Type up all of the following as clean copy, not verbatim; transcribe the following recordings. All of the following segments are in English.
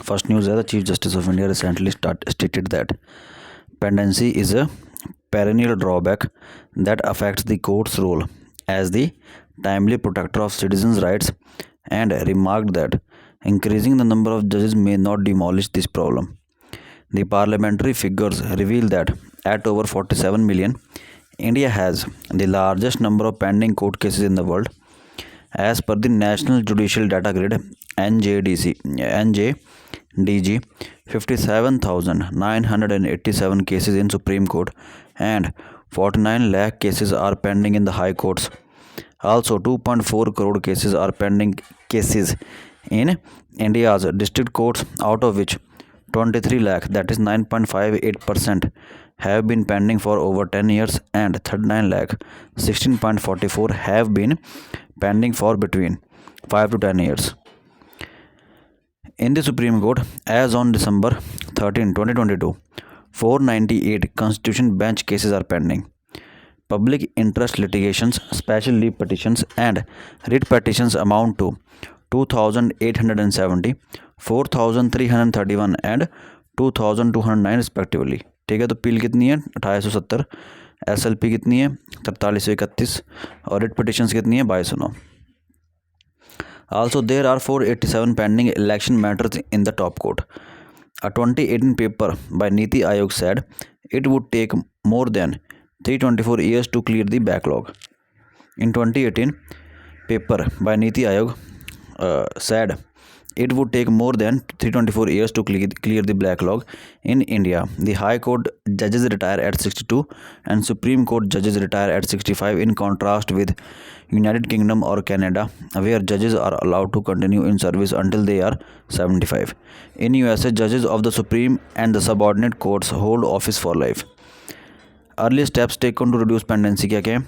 First news is the Chief Justice of India recently stated that pendency is a perennial drawback that affects the court's role as the timely protector of citizens' rights and remarked that increasing the number of judges may not demolish this problem. The parliamentary figures reveal that at over 47 million, India has the largest number of pending court cases in the world. As per the National Judicial Data Grid NJDG, 57,987 cases in Supreme Court and 49 lakh cases are pending in the High Courts. Also, 2.4 crore cases are pending cases in India's district courts, out of which 23 lakh, that is 9.58%, have been pending for over 10 years and 39 lakh, 16.44, have been pending for between 5 to 10 years. In the Supreme Court, as on December 13, 2022, 498 Constitution Bench cases are pending. Public interest litigations, special leave petitions and writ petitions amount to 2,870, 4,331 and 2,209 respectively. ठीक है, तो पील कितनी है 2870, SLP कितनी है 4331 और writ petitions कितनी है 2209. Also, there are 487 pending election matters in the top court. A 2018 paper by Niti Aayog said it would take more than 324 years to clear the backlog. In 2018 paper by Niti Aayog said it would take more than 324 years to clear the backlog in India. The High Court judges retire at 62 and Supreme Court judges retire at 65, in contrast with United Kingdom or Canada, where judges are allowed to continue in service until they are 75. In USA, judges of the Supreme and the subordinate courts hold office for life. Early steps taken to reduce pendency क्या क्या है?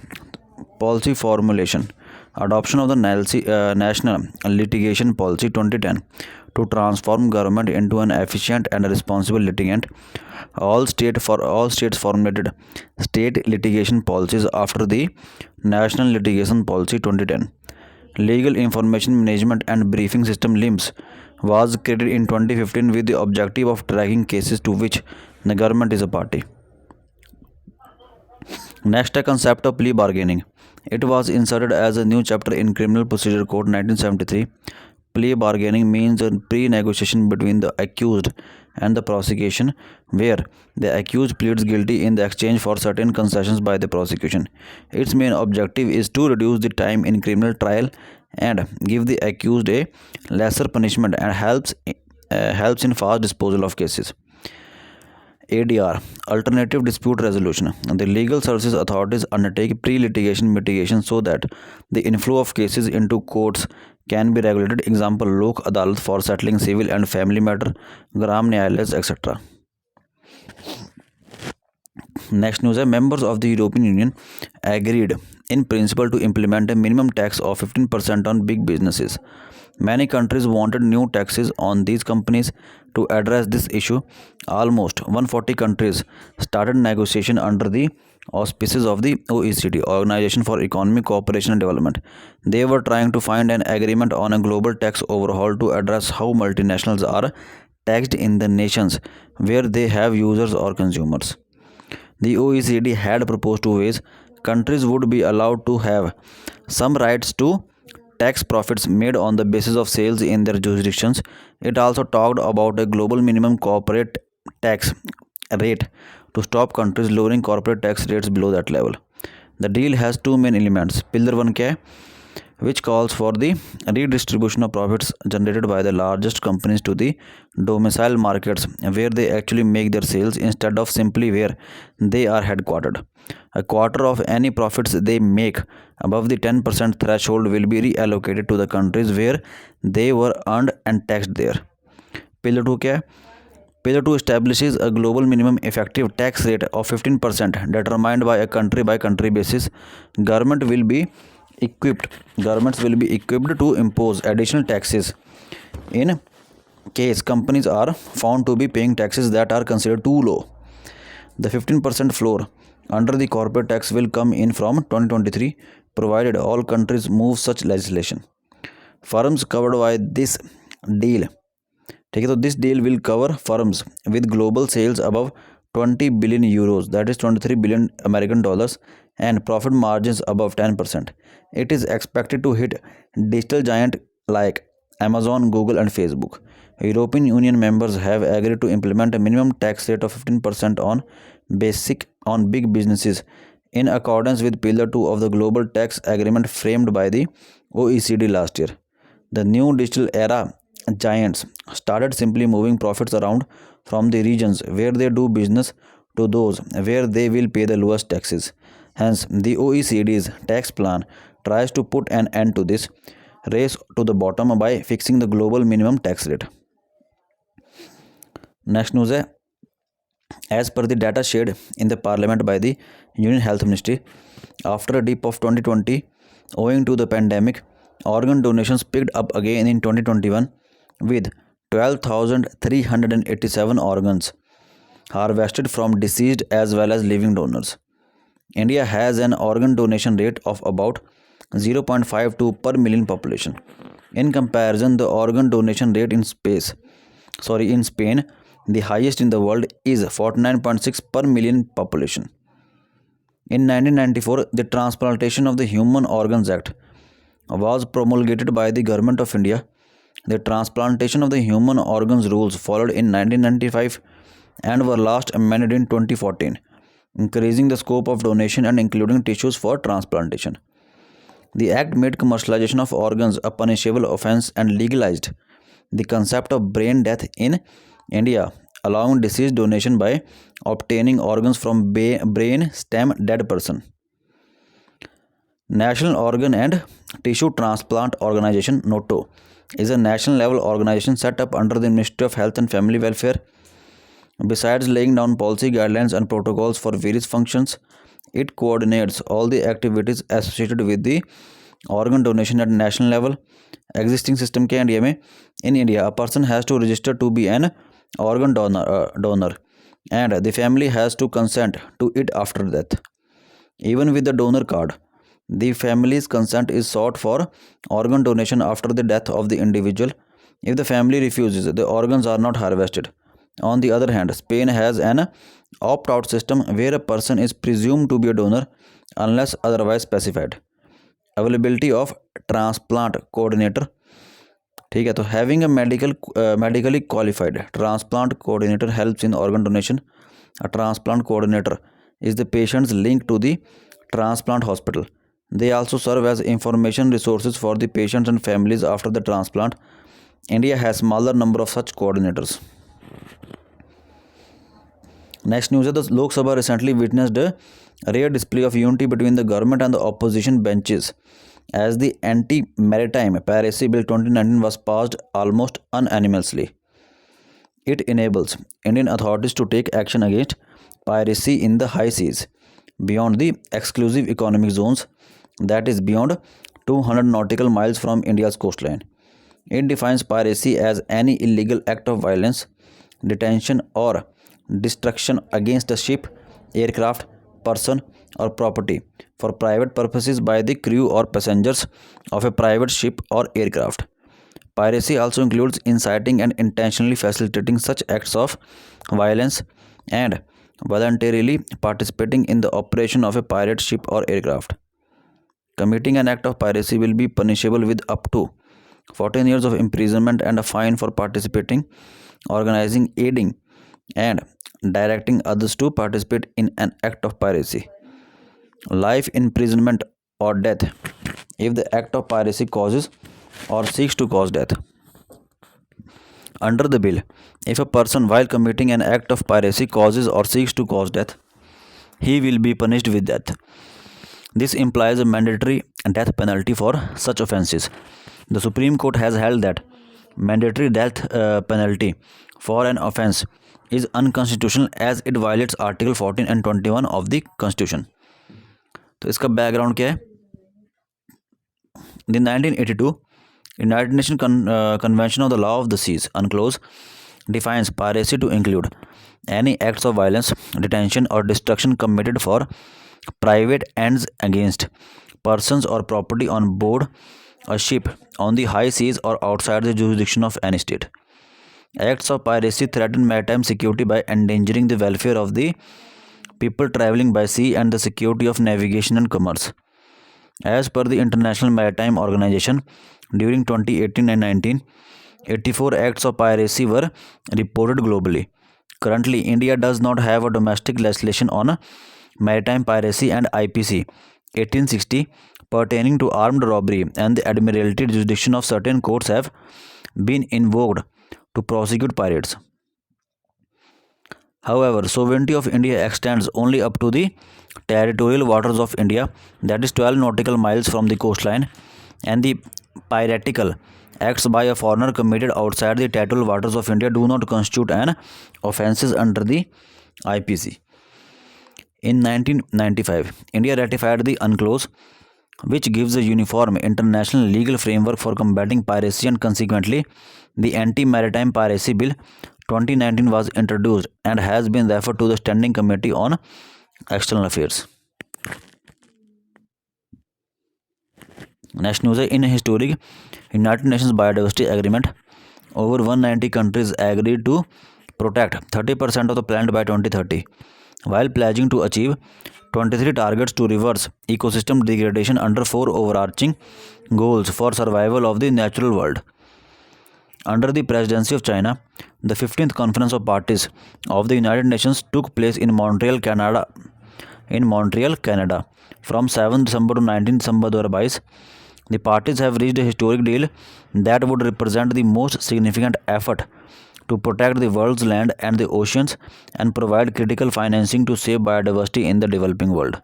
Policy formulation. Adoption of the National Litigation Policy 2010 to transform government into an efficient and responsible litigant. All states formulated state litigation policies after the National Litigation Policy 2010. Legal Information Management and Briefing System LIMS was created in 2015 with the objective of tracking cases to which the government is a party. Next, a concept of plea bargaining. It was inserted as a new chapter in Criminal Procedure Code 1973. Plea bargaining means a pre-negotiation between the accused and the prosecution, where the accused pleads guilty in the exchange for certain concessions by the prosecution. Its main objective is to reduce the time in criminal trial and give the accused a lesser punishment, and helps in fast disposal of cases. ADR, Alternative Dispute Resolution. The legal services authorities undertake pre-litigation mitigation so that the inflow of cases into courts can be regulated. Example, Lok Adalat for settling civil and family matter, Gram Nyayalayas, etc. Next news है, members of the European Union agreed in principle to implement a minimum tax of 15% on big businesses. Many countries wanted new taxes on these companies. To address this issue, almost 140 countries started negotiation under the auspices of the OECD, Organization for Economic Cooperation and Development. They were trying to find an agreement on a global tax overhaul to address how multinationals are taxed in the nations where they have users or consumers. The OECD had proposed two ways. Countries would be allowed to have some rights to tax profits made on the basis of sales in their jurisdictions. It also talked about a global minimum corporate tax rate to stop countries lowering corporate tax rates below that level. The deal has two main elements. Pillar 1 क्या है, which calls for the redistribution of profits generated by the largest companies to the domicile markets where they actually make their sales, instead of simply where they are headquartered. A quarter of any profits they make above the 10% threshold will be reallocated to the countries where they were earned and taxed there. Pillar 2 क्या है? Pillar 2 establishes a global minimum effective tax rate of 15% determined by a country basis. Governments will be equipped to impose additional taxes in case companies are found to be paying taxes that are considered too low. The 15% floor under the corporate tax will come in from 2023, provided all countries move such legislation. Firms covered by this deal ठीक है, तो this deal will cover firms with global sales above 20 billion euros, that is 23 billion American dollars, and profit margins above 10%. It is expected to hit digital giant like Amazon, Google, and Facebook. European Union members have agreed to implement a minimum tax rate of 15% on big businesses in accordance with Pillar 2 of the Global Tax Agreement framed by the OECD last year. The new digital era giants started simply moving profits around from the regions where they do business to those where they will pay the lowest taxes. Hence, the OECD's tax plan tries to put an end to this race to the bottom by fixing the global minimum tax rate. Next news है, as per the data shared in the parliament by the Union Health Ministry, after a dip of 2020 owing to the pandemic, organ donations picked up again in 2021 with 12,387 organs harvested from deceased as well as living donors. India has an organ donation rate of about 0.52 per million population. In comparison, the organ donation rate in Spain, the highest in the world, is 49.6 per million population. In 1994, the Transplantation of the Human Organs Act was promulgated by the Government of India. The Transplantation of the Human Organs rules followed in 1995 and were last amended in 2014, increasing the scope of donation and including tissues for transplantation. The act made commercialization of organs a punishable offense and legalized the concept of brain death in India, allowing deceased donation by obtaining organs from brain stem dead person. National Organ and Tissue Transplant Organization (NOTO) is a national level organization set up under the Ministry of Health and Family Welfare. Besides laying down policy guidelines and protocols for various functions, it coordinates all the activities associated with the organ donation at national level. Existing system के India में, in India, a person has to register to be an organ donor, and the family has to consent to it after death. Even with the donor card, the family's consent is sought for organ donation after the death of the individual. If the family refuses, the organs are not harvested. On the other hand, Spain has an opt-out system where a person is presumed to be a donor unless otherwise specified. Availability of transplant coordinator. ठीक है, तो having a medically qualified transplant coordinator helps in organ donation. A transplant coordinator is the patient's link to the transplant hospital. They also serve as information resources for the patients and families after the transplant. India has smaller number of such coordinators. Next news is the Lok Sabha recently witnessed a rare display of unity between the government and the opposition benches as the Anti-Maritime Piracy Bill 2019 was passed almost unanimously. It enables Indian authorities to take action against piracy in the high seas beyond the exclusive economic zones, that is beyond 200 nautical miles from India's coastline. It defines piracy as any illegal act of violence, detention, or destruction against a ship, aircraft, person, or property for private purposes by the crew or passengers of a private ship or aircraft. Piracy also includes inciting and intentionally facilitating such acts of violence and voluntarily participating in the operation of a pirate ship or aircraft. Committing an act of piracy will be punishable with up to 14 years of imprisonment and a fine for participating, organizing, aiding, and directing others to participate in an act of piracy. Life imprisonment or death if the act of piracy causes or seeks to cause death. Under the bill, if a person while committing an act of piracy causes or seeks to cause death, he will be punished with death. This implies a mandatory death penalty for such offences. The Supreme Court has held that mandatory death penalty for an offence is unconstitutional as it violates Article 14 and 21 of the Constitution. तो इसका background क्या है? The 1982 United Nations Convention on the Law of the Seas (UNCLOS) defines piracy to include any acts of violence, detention, or destruction committed for private ends against persons or property on board a ship on the high seas or outside the jurisdiction of any state. Acts of piracy threaten maritime security by endangering the welfare of the people traveling by sea and the security of navigation and commerce. As per the International Maritime Organization, during 2018 and 1984 acts of piracy were reported globally. Currently, India does not have a domestic legislation on maritime piracy, and IPC 1860 pertaining to armed robbery and the admiralty jurisdiction of certain courts have been invoked to prosecute pirates. However, sovereignty of India extends only up to the territorial waters of India, that is 12 nautical miles from the coastline, and the piratical acts by a foreigner committed outside the territorial waters of India do not constitute an offences under the IPC. In 1995, India ratified the UNCLOS, which gives a uniform international legal framework for combating piracy, and consequently, the Anti-Maritime Piracy Bill 2019 was introduced and has been referred to the Standing Committee on External Affairs. Next news: in a historic United Nations Biodiversity Agreement, over 190 countries agreed to protect 30% of the planet by 2030, while pledging to achieve 23 targets to reverse ecosystem degradation under 4 overarching goals for survival of the natural world. Under the presidency of China, the 15th Conference of Parties of the United Nations took place in Montreal, Canada. From 7 December to 19 December 2022, the parties have reached a historic deal that would represent the most significant effort to protect the world's land and the oceans and provide critical financing to save biodiversity in the developing world.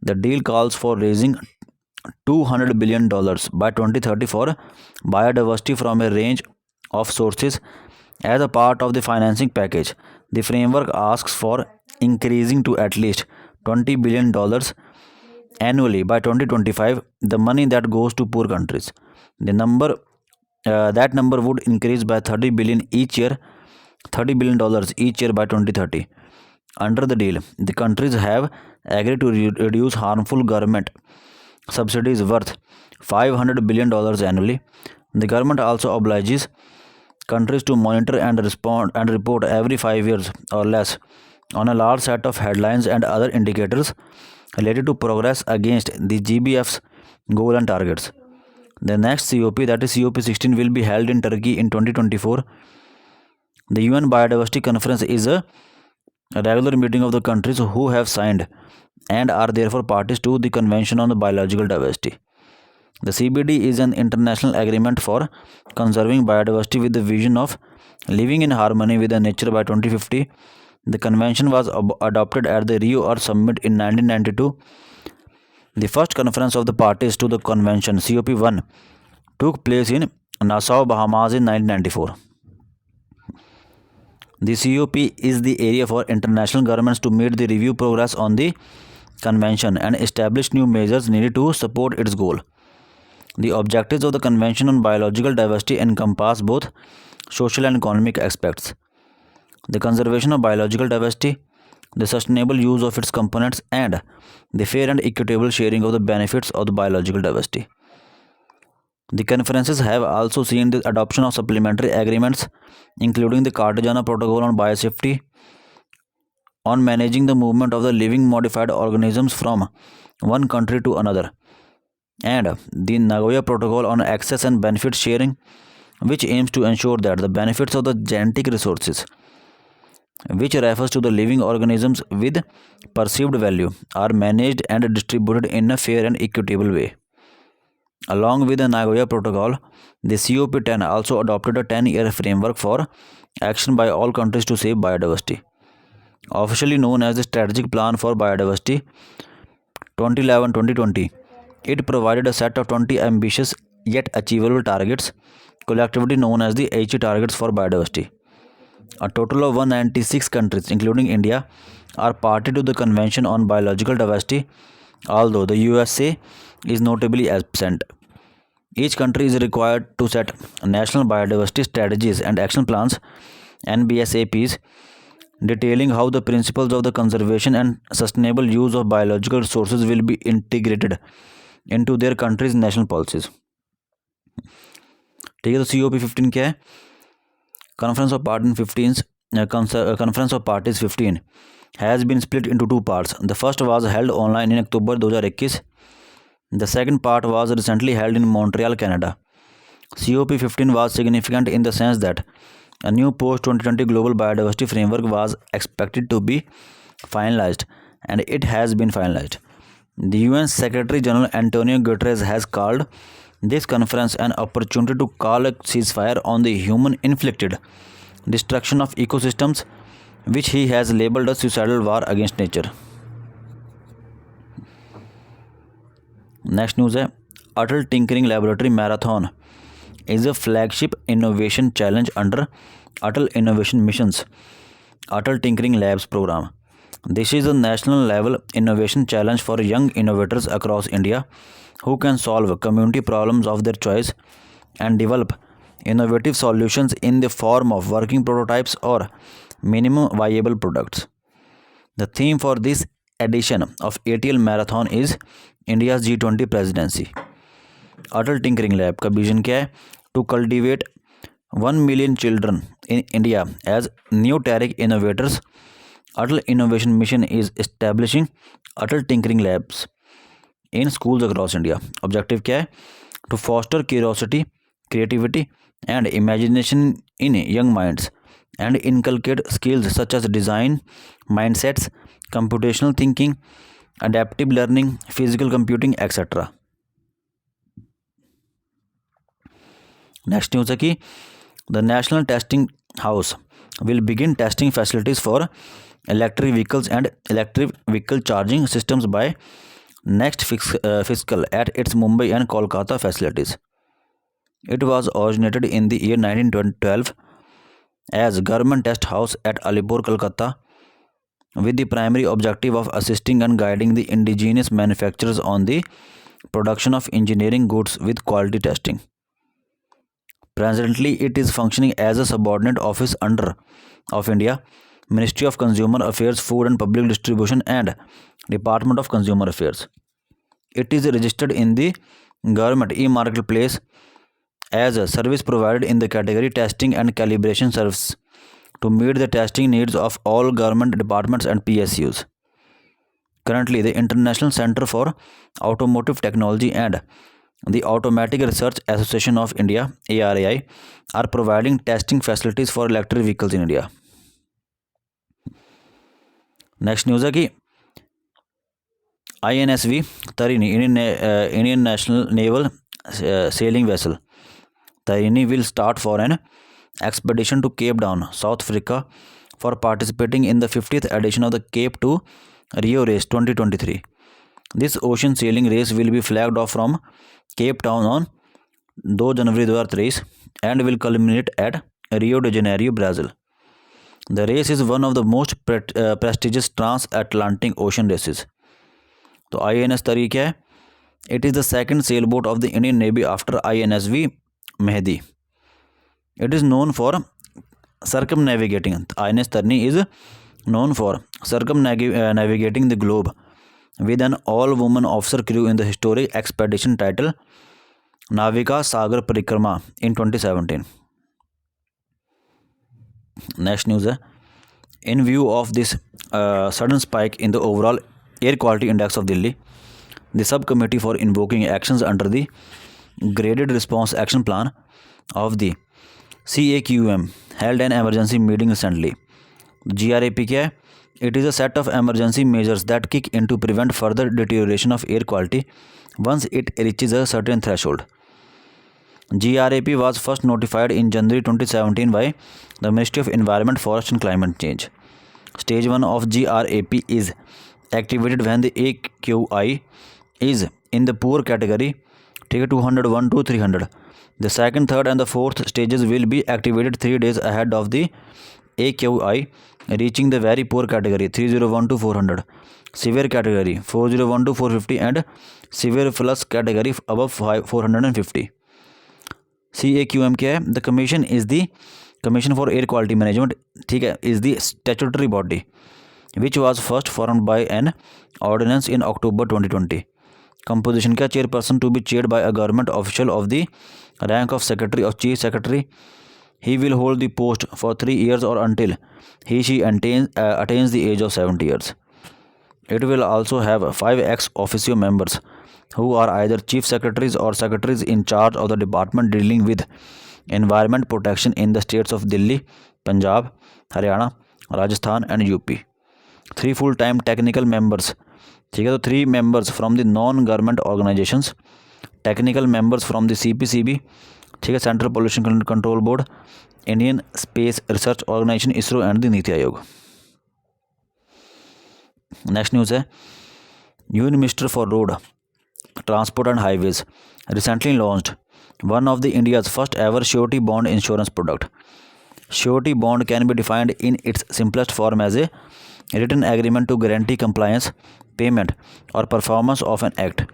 The deal calls for raising $200 billion by 2030 for biodiversity from a range of sources. As a part of the financing package, the framework asks for increasing to at least $20 billion annually by 2025 the money that goes to poor countries. That number would increase by $30 billion each year by 2030. Under the deal, the countries have agreed to reduce harmful government subsidies worth $500 billion annually. The government also obliges countries to monitor and respond and report every 5 years or less on a large set of headlines and other indicators related to progress against the GBF's goal and targets. The next COP, that is COP 16, will be held in Turkey in 2024. The UN Biodiversity Conference is a regular meeting of the countries who have signed and are therefore parties to the Convention on the Biological Diversity. The CBD is an international agreement for conserving biodiversity with the vision of living in harmony with the nature by 2050. The convention was adopted at the Rio Earth Summit in 1992. The first conference of the parties to the convention, COP1, took place in Nassau, Bahamas in 1994. The COP is the area for international governments to meet the review progress on the convention and establish new measures needed to support its goal. The objectives of the Convention on Biological Diversity encompass both social and economic aspects: the conservation of biological diversity, the sustainable use of its components, and the fair and equitable sharing of the benefits of the biological diversity. The conferences have also seen the adoption of supplementary agreements, including the Cartagena Protocol on Biosafety, on managing the movement of the living modified organisms from one country to another, and the Nagoya Protocol on access and benefit sharing, which aims to ensure that the benefits of the genetic resources, which refers to the living organisms with perceived value, are managed and distributed in a fair and equitable way. Along with the Nagoya Protocol, the COP10 also adopted a 10-year framework for action by all countries to save biodiversity. Officially known as the Strategic Plan for Biodiversity 2011-2020, it provided a set of 20 ambitious yet achievable targets, collectively known as the Aichi targets for biodiversity. A total of 196 countries, including India, are party to the Convention on Biological Diversity, although the USA is notably absent. Each country is required to set national biodiversity strategies and action plans, NBSAPs, detailing how the principles of the conservation and sustainable use of biological resources will be integrated into their country's national policies. ठीक है, तो COP 15 क्या है? Conference of Parties 15 has been split into two parts. The first was held online in October 2021. The second part was recently held in Montreal, Canada. COP15 was significant in the sense that a new post-2020 global biodiversity framework was expected to be finalized, and it has been finalized. The UN Secretary General Antonio Guterres has called this conference an opportunity to call a ceasefire on the human-inflicted destruction of ecosystems, which he has labeled a suicidal war against nature. Next news है Atal Tinkering Laboratory Marathon is a flagship innovation challenge under Atal Innovation Mission's Atal Tinkering Labs program. This is a national level innovation challenge for young innovators across India who can solve community problems of their choice and develop innovative solutions in the form of working prototypes or minimum viable products. The theme for this edition of ATL Marathon is India's G20 presidency. Atal Tinkering Lab का vision क्या है? To cultivate 1 million children in India as new tech innovators. Atal Innovation Mission is establishing Atal Tinkering Labs in schools across India. Objective क्या है? To foster curiosity, creativity and imagination in young minds and inculcate skills such as design, mindsets, computational thinking, adaptive learning, physical computing, etc. Next news है कि the National Testing House will begin testing facilities for electric vehicles and electric vehicle charging systems by next fiscal at its Mumbai and Kolkata facilities. It was originated in the year 1912 as Government Test House at Alipur, Kolkata, with the primary objective of assisting and guiding the indigenous manufacturers on the production of engineering goods with quality testing. Presently, it is functioning as a subordinate office under of India Ministry of Consumer Affairs, Food and Public Distribution and Department of Consumer Affairs. It is registered in the Government e-marketplace as a service provided in the category testing and calibration service to meet the testing needs of all government departments and PSUs. Currently, the International Center for Automotive Technology and the Automatic Research Association of India (ARAI) are providing testing facilities for electric vehicles in India. Next news है कि INSV Tarini, Indian National Naval Sailing Vessel Tarini will start for an expedition to Cape Town, South Africa for participating in the 50th edition of the Cape to Rio Race 2023. This ocean sailing race will be flagged off from Cape Town on 2 January 2023 and will culminate at Rio de Janeiro, Brazil. The race is one of the most prestigious transatlantic ocean races. तो INS Tari क्या है? It is the second sailboat of the Indian Navy after INSV Mehdi. It is known for circumnavigating. INS Tarni is known for circumnavigating the globe with an all-woman officer crew in the historic expedition titled Navika Sagar Parikrama in 2017. Next news है in view of this sudden spike in the overall air quality index of Delhi, the subcommittee for invoking actions under the graded response action plan of the CAQM held an emergency meeting recently. GRAP क्या है? It is a set of emergency measures that kick in to prevent further deterioration of air quality once it reaches a certain threshold. GRAP was first notified in January 2017 by the Ministry of Environment, Forest and Climate Change. Stage 1 of GRAP is activated when the AQI is in the poor category, 201 to 300. The second, third and the fourth stages will be activated 3 days ahead of the AQI reaching the very poor category, 301 to 400, severe category 401 to 450 and severe plus category above 450. CAQM क्या है? The commission is the Commission for Air Quality Management, ठीक है, is the statutory body which was first formed by an ordinance in October 2020. Composition क्या? Chairperson to be chaired by a government official of the rank of Secretary or Chief Secretary He will hold the post for 3 years or until he/she attains the age of 70 years. It will also have 5 ex officio members who are either chief secretaries or secretaries in charge of the department dealing with environment protection in the states of Delhi, Punjab, Haryana, Rajasthan and UP. 3 full-time technical members. ठीक है, तो 3 members from the non-government organizations, technical members from the CPCB, ठीक है, central pollution control board, Indian space research organisation ISRO and the NITI Aayog. Next news है, union minister for road transport and highways recently launched one of the India's first ever surety bond insurance product. Surety bond can be defined in its simplest form as a written agreement to guarantee compliance, payment, or performance of an act.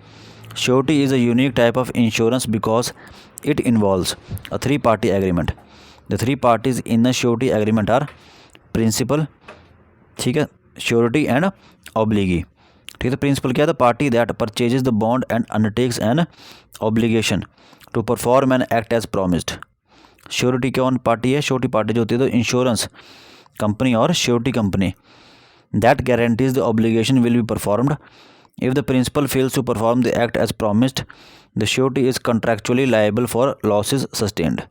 Surety is a unique type of insurance because it involves a three-party agreement. The three parties in the surety agreement are principal, ठीक है, surety and obligee. ठीक है, तो principal क्या है, the party that purchases the bond and undertakes an obligation to perform an act as promised. Surety कौन party है, surety party जो होती है तो इंश्योरेंस कंपनी और surety company. That guarantees the obligation will be performed. If the principal fails to perform the act as promised, the surety is contractually liable for losses sustained.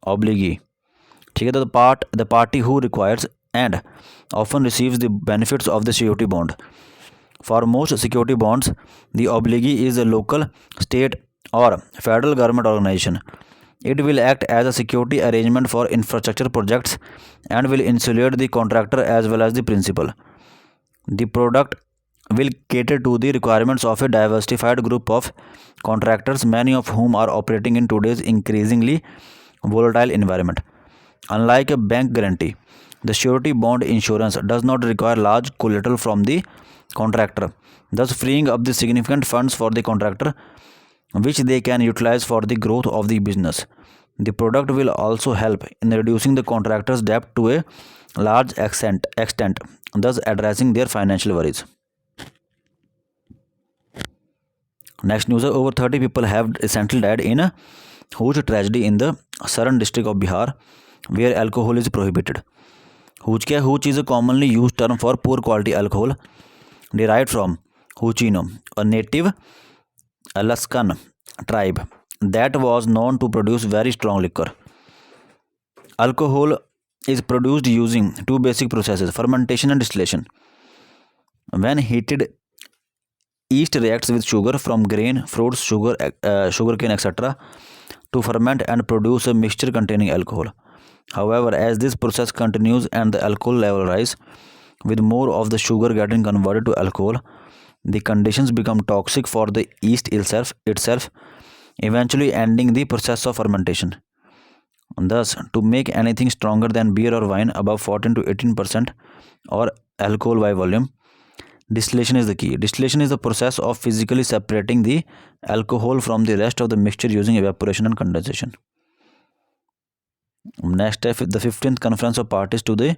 Obligee, ठीक है, तो the party who requires and often receives the benefits of the surety bond. For most security bonds, the obligee is a local, state or federal government organization. It will act as a security arrangement for infrastructure projects and will insulate the contractor as well as the principal. The product will cater to the requirements of a diversified group of contractors, many of whom are operating in today's increasingly volatile environment. Unlike a bank guarantee, the surety bond insurance does not require large collateral from the contractor, thus freeing up the significant funds for the contractor, which they can utilize for the growth of the business. The product will also help in reducing the contractor's debt to a large extent, thus addressing their financial worries. Next news: over 30 people have recently died in a huge tragedy in the Saran district of Bihar, where alcohol is prohibited. Hooch क्या है? Hooch is a commonly used term for poor quality alcohol derived from Hoochino, a native Alaskan tribe that was known to produce very strong liquor. Alcohol is produced using 2 basic processes, fermentation and distillation. When heated, yeast reacts with sugar from grain, fruits, sugarcane, etc. to ferment and produce a mixture containing alcohol. However, as this process continues and the alcohol level rise, with more of the sugar getting converted to alcohol, the conditions become toxic for the yeast itself, eventually ending the process of fermentation. Thus, to make anything stronger than beer or wine above 14 to 18% or alcohol by volume, distillation is the key. Distillation is the process of physically separating the alcohol from the rest of the mixture using evaporation and condensation. Next, the 15th Conference of Parties to the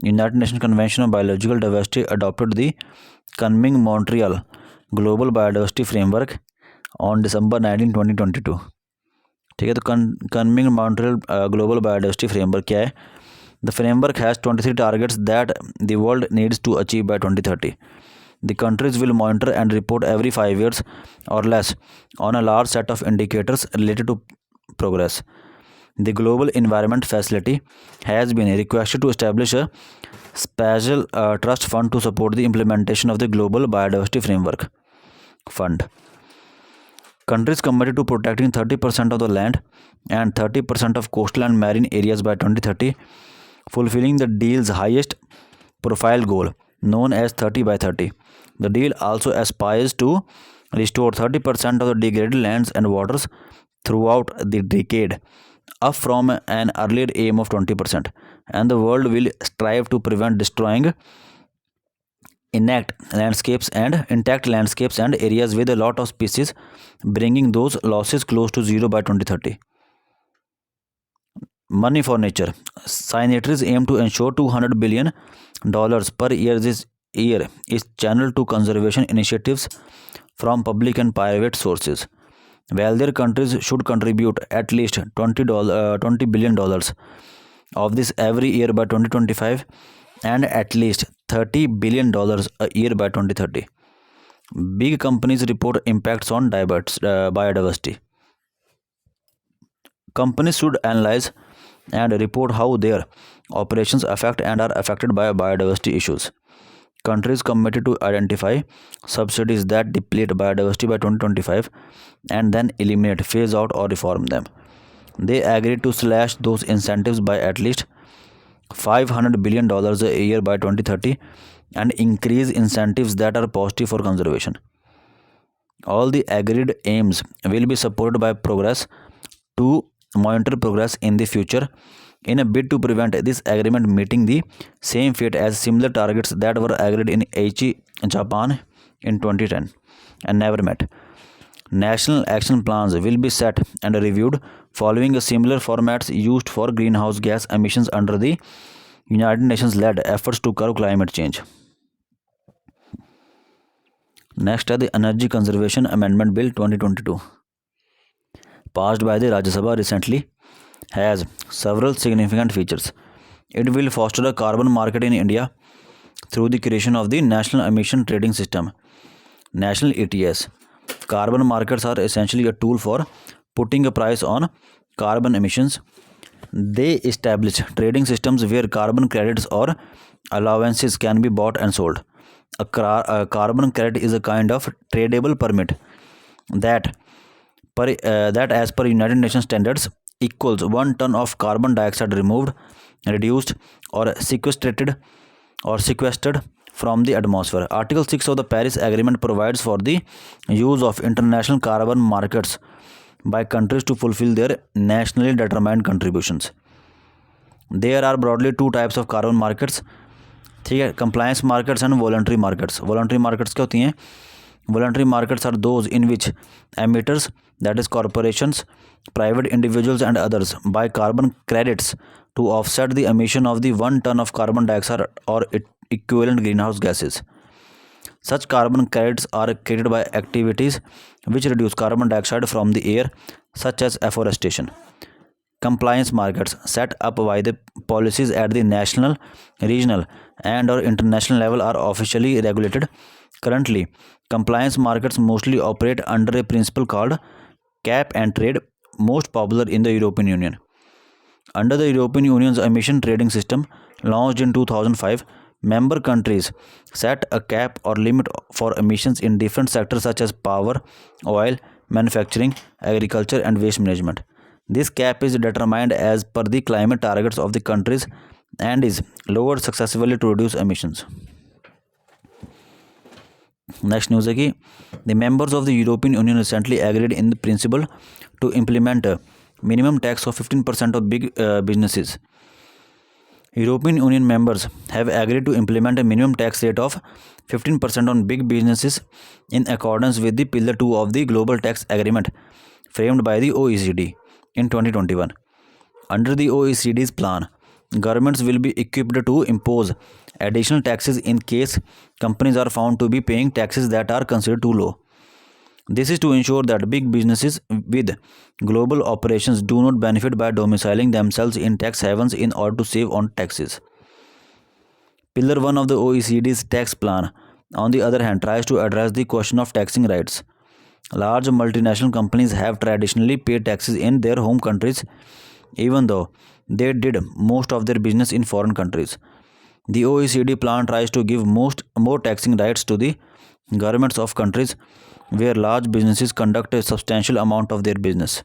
United Nations Convention on Biological Diversity adopted the Kunming-Montreal Global Biodiversity Framework on December 19, 2022. ठीक है, तो Kunming-Montreal Global Biodiversity Framework क्या है? The framework has 23 targets that the world needs to achieve by 2030. The countries will monitor and report every 5 years or less on a large set of indicators related to progress. The Global Environment Facility has been requested to establish a special trust fund to support the implementation of the Global Biodiversity Framework Fund. Countries committed to protecting 30% of the land and 30% of coastal and marine areas by 2030, fulfilling the deal's highest profile goal, known as 30 by 30. The deal also aspires to restore 30% of the degraded lands and waters throughout the decade, up from an earlier aim of 20%, and the world will strive to prevent destroying intact landscapes and areas with a lot of species, bringing those losses close to zero by 2030. Money for nature. Signatories aim to ensure $200 billion per year this year is channeled to conservation initiatives from public and private sources. Wealthier countries should contribute at least $20 billion of this every year by 2025 and at least $30 billion a year by 2030. Big companies report impacts on biodiversity. Companies should analyze and report how their operations affect and are affected by biodiversity issues. Countries committed to identify subsidies that deplete biodiversity by 2025 and then eliminate, phase out, or reform them. They agreed to slash those incentives by at least $500 billion a year by 2030 and increase incentives that are positive for conservation. All the agreed aims will be supported by progress to monitor progress in the future in a bid to prevent this agreement meeting the same fate as similar targets that were agreed in Aichi, Japan in 2010 and never met. National action plans will be set and reviewed following a similar formats used for greenhouse gas emissions under the United Nations led efforts to curb climate change. Next are the Energy Conservation Amendment Bill 2022, passed by the Rajya Sabha recently, has several significant features. It will foster a carbon market in India through the creation of the National Emission Trading System, National ETS. Carbon markets are essentially a tool for putting a price on carbon emissions. They establish trading systems where carbon credits or allowances can be bought and sold. A carbon credit is a kind of tradable permit that, that as per United Nations standards, equals 1 ton of carbon dioxide removed, reduced, or sequestered from the atmosphere. Article 6 of the Paris Agreement provides for the use of international carbon markets by countries to fulfill their nationally determined contributions. There are broadly two types of carbon markets, ठीक है, compliance markets and voluntary markets. Voluntary markets क्या होती हैं? Voluntary markets are those in which emitters, that is corporations, private individuals and others, buy carbon credits to offset the emission of the 1 ton of carbon dioxide or equivalent greenhouse gases. Such carbon credits are created by activities which reduce carbon dioxide from the air, such as afforestation. Compliance markets, set up by the policies at the national, regional, and or international level, are officially regulated. Currently, compliance markets mostly operate under a principle called cap and trade, most popular in the European Union. Under the European Union's emission trading system, launched in 2005, member countries set a cap or limit for emissions in different sectors such as power, oil, manufacturing, agriculture, and waste management. This cap is determined as per the climate targets of the countries and is lowered successively to reduce emissions. Next news है कि the members of the European Union recently agreed in the principle to implement a minimum tax of 15% of big businesses. European Union members have agreed to implement a minimum tax rate of 15% on big businesses in accordance with the Pillar 2 of the Global Tax Agreement framed by the OECD in 2021. Under the OECD's plan, governments will be equipped to impose additional taxes in case companies are found to be paying taxes that are considered too low. This is to ensure that big businesses with global operations do not benefit by domiciling themselves in tax havens in order to save on taxes. Pillar 1 of the OECD's tax plan, on the other hand, tries to address the question of taxing rights. Large multinational companies have traditionally paid taxes in their home countries, even though they did most of their business in foreign countries. The OECD plan tries to give more taxing rights to the governments of countries where large businesses conduct a substantial amount of their business.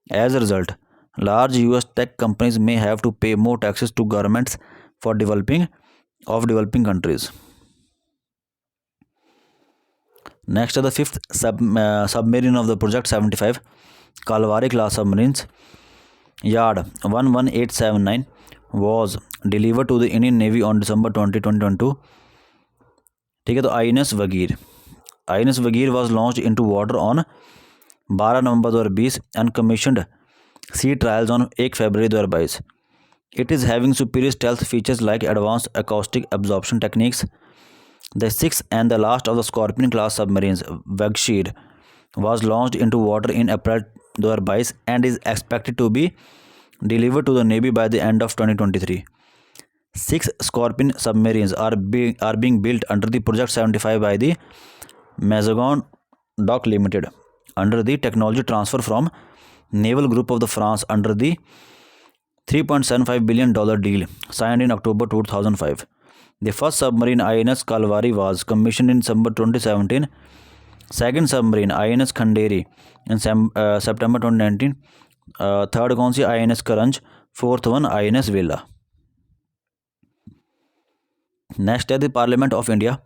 As a result, large US tech companies may have to pay more taxes to governments for developing countries. Next are the fifth submarine of the Project 75, Kalvari class submarines. Yard 11879 was delivered to the Indian Navy on December 20, 2022. ठीक है, तो INS Vagir was launched into water on 12 November 2020 and commissioned sea trials on 1 February 2022. It is having superior stealth features like advanced acoustic absorption techniques. The sixth and the last of the Scorpion class submarines, Vagshir, was launched into water in April 2022 and is expected to be delivered to the Navy by the end of 2023. 6 Scorpion submarines are being built under the Project 75 by the Mazagon Dock Limited under the technology transfer from Naval Group of the France under the $3.75 billion deal signed in October 2005. The first submarine INS Kalvari was commissioned in December 2017. Second submarine INS Khanderi in September 2019. Third कौन सी INS Karanj. Fourth one INS Vela. Next है the Parliament of India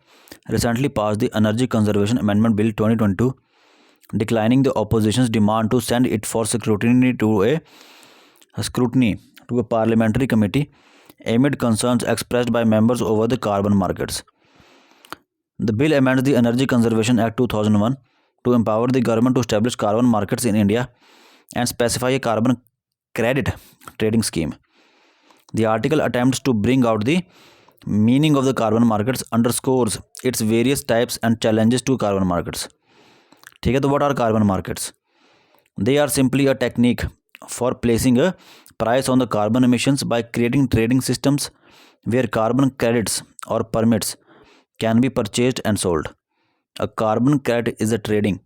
recently passed the Energy Conservation Amendment Bill 2022, declining the opposition's demand to send it for scrutiny to a parliamentary committee amid concerns expressed by members over the carbon markets. The bill amends the Energy Conservation Act 2001 to empower the government to establish carbon markets in India and specify a carbon credit trading scheme. The article attempts to bring out the meaning of the carbon markets, underscores its various types and challenges to carbon markets. ठीक है, तो what are carbon markets? They are simply a technique for placing a price on the carbon emissions by creating trading systems where carbon credits or permits can be purchased and sold. A carbon credit is a trading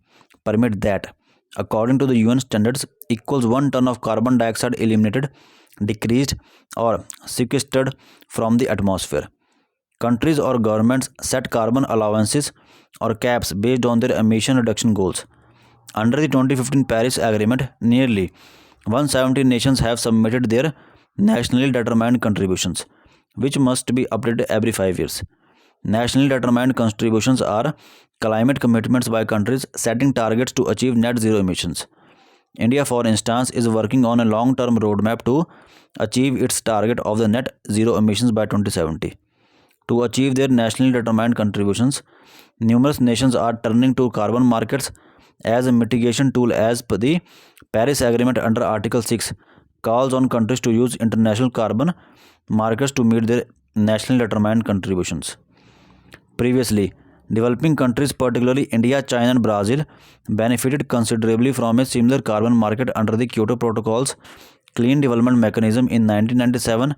permit that, according to the UN standards, equals 1 ton of carbon dioxide eliminated, decreased, or sequestered from the atmosphere. Countries or governments set carbon allowances or caps based on their emission reduction goals. Under the 2015 Paris Agreement, nearly 170 nations have submitted their nationally determined contributions, which must be updated every 5 years. Nationally determined contributions are climate commitments by countries setting targets to achieve net zero emissions. India, for instance, is working on a long-term roadmap to achieve its target of the net zero emissions by 2070. To achieve their nationally determined contributions, numerous nations are turning to carbon markets as a mitigation tool. As per the Paris Agreement under Article 6, calls on countries to use international carbon markets to meet their nationally determined contributions. Previously, developing countries, particularly India, China, and Brazil, benefited considerably from a similar carbon market under the Kyoto Protocol's Clean Development Mechanism in 1997.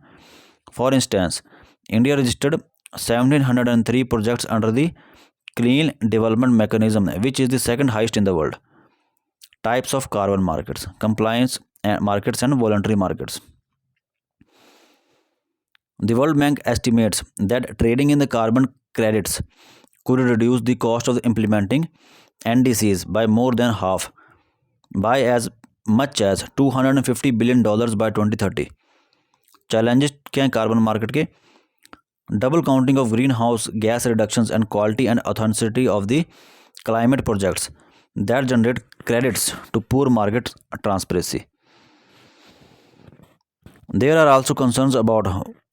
For instance, India registered 1,703 projects under the Clean Development Mechanism, which is the second highest in the world. Types of carbon markets: compliance markets and voluntary markets. The World Bank estimates that trading in the carbon credits could reduce the cost of implementing NDCs by more than half, by as much as $250 billion by 2030. Challenges क्या हैं carbon market के? Double counting of greenhouse gas reductions and quality and authenticity of the climate projects that generate credits to poor market transparency. There are also concerns about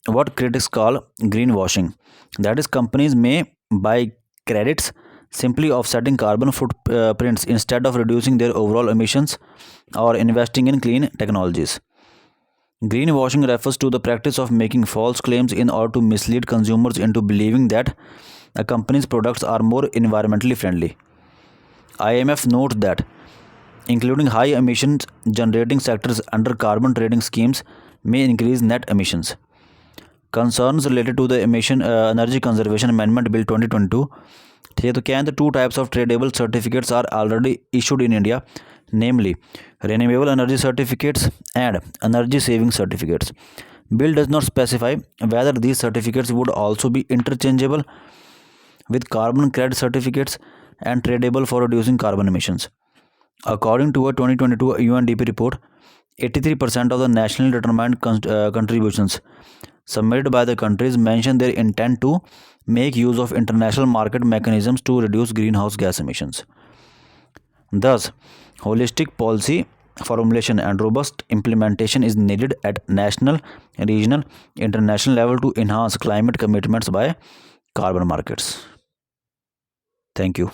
what critics call greenwashing. That is, companies may buy credits simply offsetting carbon footprints instead of reducing their overall emissions or investing in clean technologies. Greenwashing refers to the practice of making false claims in order to mislead consumers into believing that a company's products are more environmentally friendly. IMF notes that including high emissions generating sectors under carbon trading schemes may increase net emissions. Concerns related to the Energy Conservation Amendment Bill 2022. तो क्या है, the two types of tradable certificates are already issued in India, namely renewable energy certificates and energy saving certificates. Bill does not specify whether these certificates would also be interchangeable with carbon credit certificates and tradable for reducing carbon emissions. According to a 2022 UNDP report, 83% of the nationally determined contributions submitted by the countries mention their intent to make use of international market mechanisms to reduce greenhouse gas emissions. Thus, holistic policy formulation and robust implementation is needed at national, regional, international level to enhance climate commitments by carbon markets. Thank you.